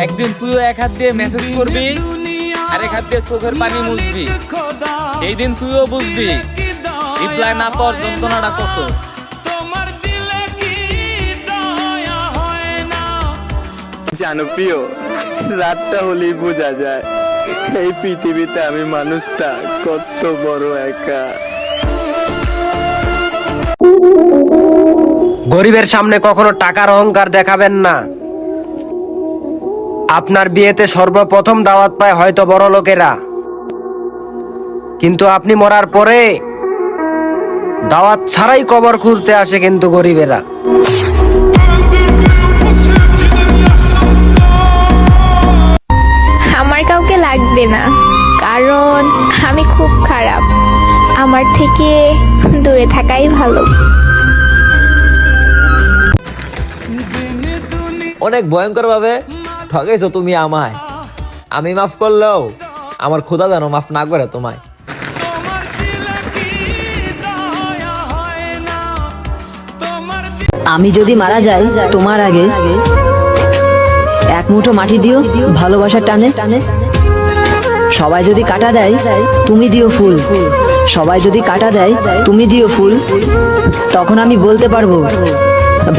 একদিন তুইও এক হাত দিয়ে মেসেজ করবি আর এক হাত দিয়ে চোখের পানি মুছবি। এই দিন তুইও বুঝবি রিপ্লাই না পাওয়ার যন্ত্রণাটা কত। জানো প্রিয়, রাতটা হলেই বোঝা যায় এই পৃথিবীতে আমি মানুষটা কত বড় একা। গরিবের সামনে কখনো টাকার অহংকার দেখাবেন না। আপনার বিয়েতে সর্বপ্রথম দাওয়াত পায় হয়তো বড় লোকেরা, কিন্তু আপনি মরার পরে দাওয়াত ছাড়াই কবর খুঁড়তে আসে কিন্তু গরিবেরা। আমার কাউকে লাগবে না, কারণ আমি খুব খারাপ। আমার থেকে দূরে থাকাই ভালো। অনেক ভয়ঙ্কর ভাবে ঠকেছো তুমি আমায়। আমি মাফ করলেও আমার খোদা যেন মাফ না করে তোমায়। আমি যদি মারা যাই তোমার আগে এক মুঠো মাটি দিও ভালোবাসার টানে। সবাই যদি কাটা দেয় তুমি দিও ফুল, সবাই যদি কাটা দেয় তুমি দিও ফুল। তখন আমি বলতে পারবো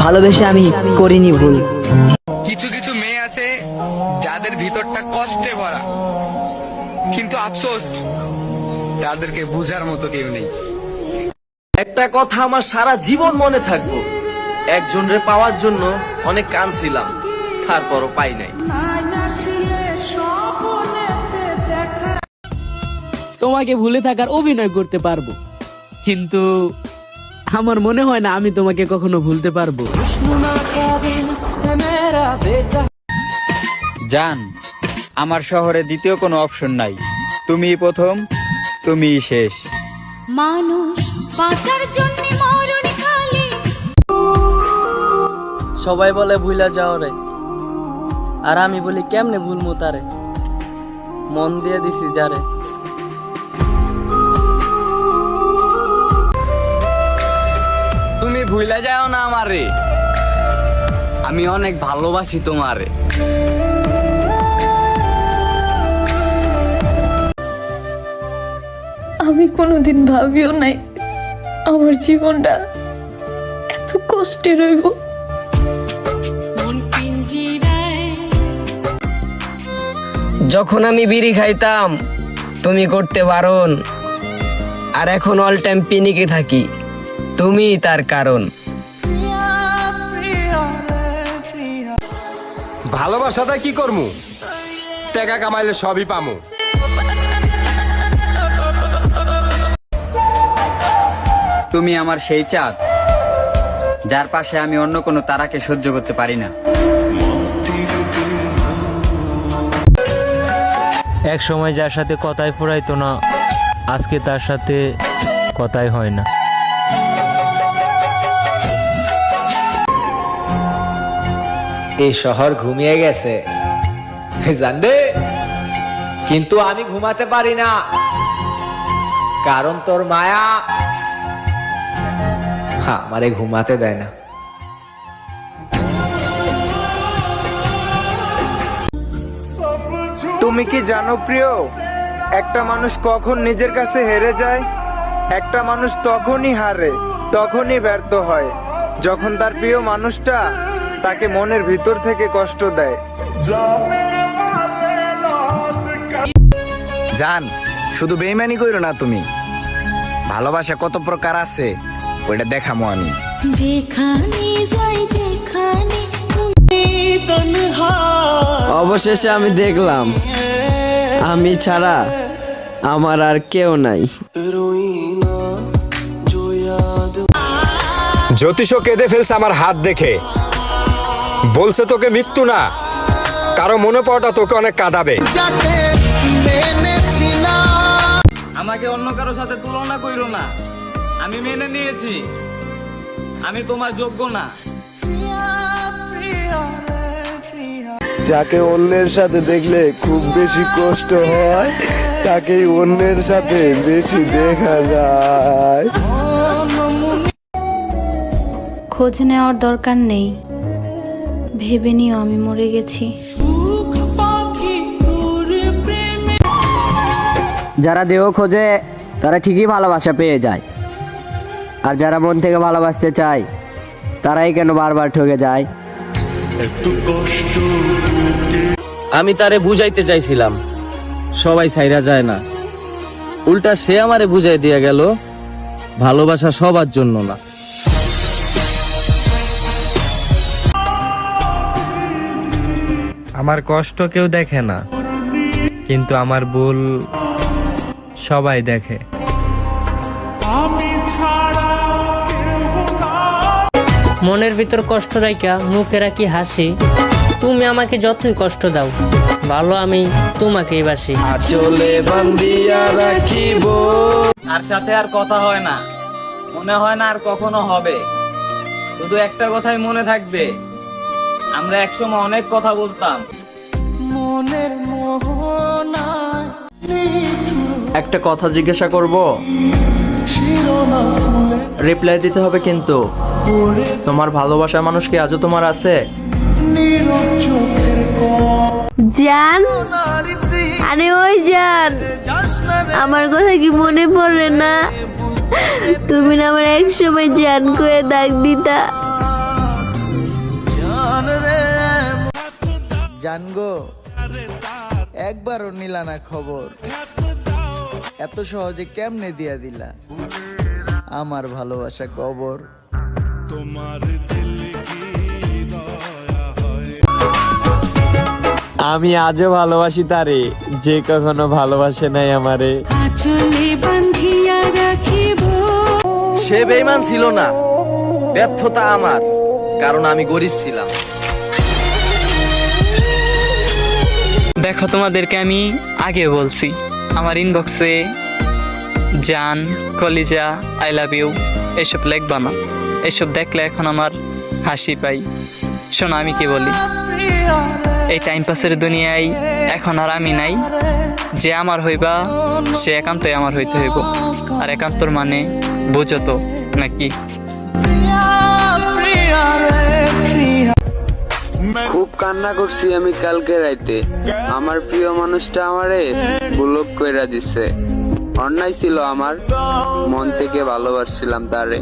ভালোবেসে আমি করিনি ভুল। কিছু কিছু মেয়ে আছে যাদের ভিতরটা কষ্টে ভরা, কিন্তু আফসোস তাদেরকে বুঝার মতো কেউ নেই। একটা কথা আমার সারা জীবন মনে থাকবো, একজনরে পাওয়ার জন্য অনেক কাঁদছিলাম, তারপরও পাই নাই। তোমাকে ভুলে থাকার অভিনয় করতে পারবো, কিন্তু আমার মনে হয় না আমি তোমাকে কখনো ভুলতে পারবো। জান, আমার শহরে দ্বিতীয় কোনো অপশন নাই। তুমিই প্রথম, তুমিই শেষ। মানুষ বাঁচার জন্য মরণ খালি। সবাই বলে ভুলা যাও রে, আর আমি বলি কেমনে ভুলমু তারে, মন দিয়ে দিছি যারে। তুমি ভুলে যাও না আমারে, আমি অনেক ভালোবাসি তোমারে। আমি কোনোদিন ভাবিও নাই আমার জীবনটা এত কষ্টে রইব। যখন আমি বিড়ি খাইতাম তুমি করতে বারণ, আর এখন অল টাইম পিনিকে থাকি, তুমি তার কারণ। ভালোবাসাটা কি করমু, টাকা কামাইলে সবই পামু। তুমি আমার সেই চাঁদ যার পাশে আমি অন্য কোনো তারাকে সহ্য করতে পারি না। এক সময় যার সাথে কথাই ফুরাইতো না, আজকে তার সাথে কথাই হয় না। এই শহর ঘুমিয়ে গেছে জানবে, কিন্তু আমি ঘুমাতে পারি না, কারণ তোর মায়া আমারে ঘুমাতে দেয় না। তুমি কি জানো প্রিয়, একটা মানুষ কখন নিজের কাছে হেরে যায়? একটা মানুষ তখনই হারে, তখনই ব্যর্থ হয়, যখন তার প্রিয় মানুষটা তাকে মনের ভিতর থেকে কষ্ট দেয়। জান, শুধু বেইমানি কইরো না তুমি, ভালোবাসা কত প্রকার আছে ওইটা দেখামো আমি। যেখানে যাই যেখানে অবশেষে আমি দেখলাম আমি ছাড়া আমার আর কেউ নাই। জ্যোতিষও কেঁদে ফেলছে আমার হাত দেখে, বলছে তোকে মৃত্যু না, কারো মনে পড়াটা তোকে অনেক কাঁদাবে। আমাকে অন্য কারো সাথে তুলনা কইরো না, আমি মেনে নিয়েছি আমি তোমার যোগ্য না। যাকে অন্যের সাথে দেখলে খুব বেশি কষ্ট হয়, তাকেই অন্যের সাথে বেশি দেখা যায়। খোঁজ নেওয়ার দরকার নেই, ভেবে নিও আমি মরে গেছি। যারা দেহ খোঁজে তারা ঠিকই ভালোবাসা পেয়ে যায়, আর যারা মন থেকে ভালোবাসতে চায় তারাই কেন বারবার ঠকে যায়। আমি তারে বুঝাইতে চাইছিলাম সবাই ছাইরা যায় না, উল্টা সে আমারে বুঝাই দিয়া গেল ভালোবাসা সবার জন্য না। আমার কষ্ট কেউ দেখে না, কিন্তু আমার ভুল সবাই দেখে। মনের ভিতর কষ্ট রাইকা মুখে রাখি হাসি, তুমি আমাকে যতই কষ্ট দাও ভালো আমি তোমাকেই বাসি। চলে বান্দিয়া রাখিব। তার সাথে আর কথা হয় না, মনে হয় না আর কখনো হবে। শুধু একটা কথাই মনে থাকবে, আমরা একসময় অনেক কথা বলতাম। একটা কথা জিজ্ঞাসা করব, রিপ্লাই দিতে হবে কিন্তু। তোমার ভালোবাসার মানুষ কি আজও তোমার আছে? জান, আরে ওই জান, আমার কথা কি মনে পড়ে না? তুমি না আমার এক সময় জান করে ডাক দিতা। জানগো, একবারও নিলা না খবর, এত সহজে কেমনে দিয়া দিলা আমার ভালোবাসা কবর। আমি আজও ভালোবাসি তারে, যে কখনো ভালোবাসে নাই আমারে। আঁচলে বাঁধিয়া রাখিব। সে বেঈমান ছিল না, ব্যর্থতা আমার, কারণ আমি গরিব ছিলাম। দেখো তোমাদেরকে আমি আগে বলছি, আমার ইনবক্সে জান, কলিজা, আই লাভ ইউ এসব লিখবা না, এসব দেখলে এখন আমার হাসি পাই। শোনো আমি কি বলি, এই টাইম পাসের দুনিয়ায় এখন আর আমি নাই। যে আমার হইবা সে একান্তই আমার হইতে হইব, আর একান্তর মানে বুঝো তো নাকি? খুব কান্না করছি আমি কালকে রাইতে, আমার প্রিয় মানুষটা আমারে ব্লক কইরা দিছে। অন্যায় ছিল আমার, মন থেকে ভালোবাসছিলাম তারে।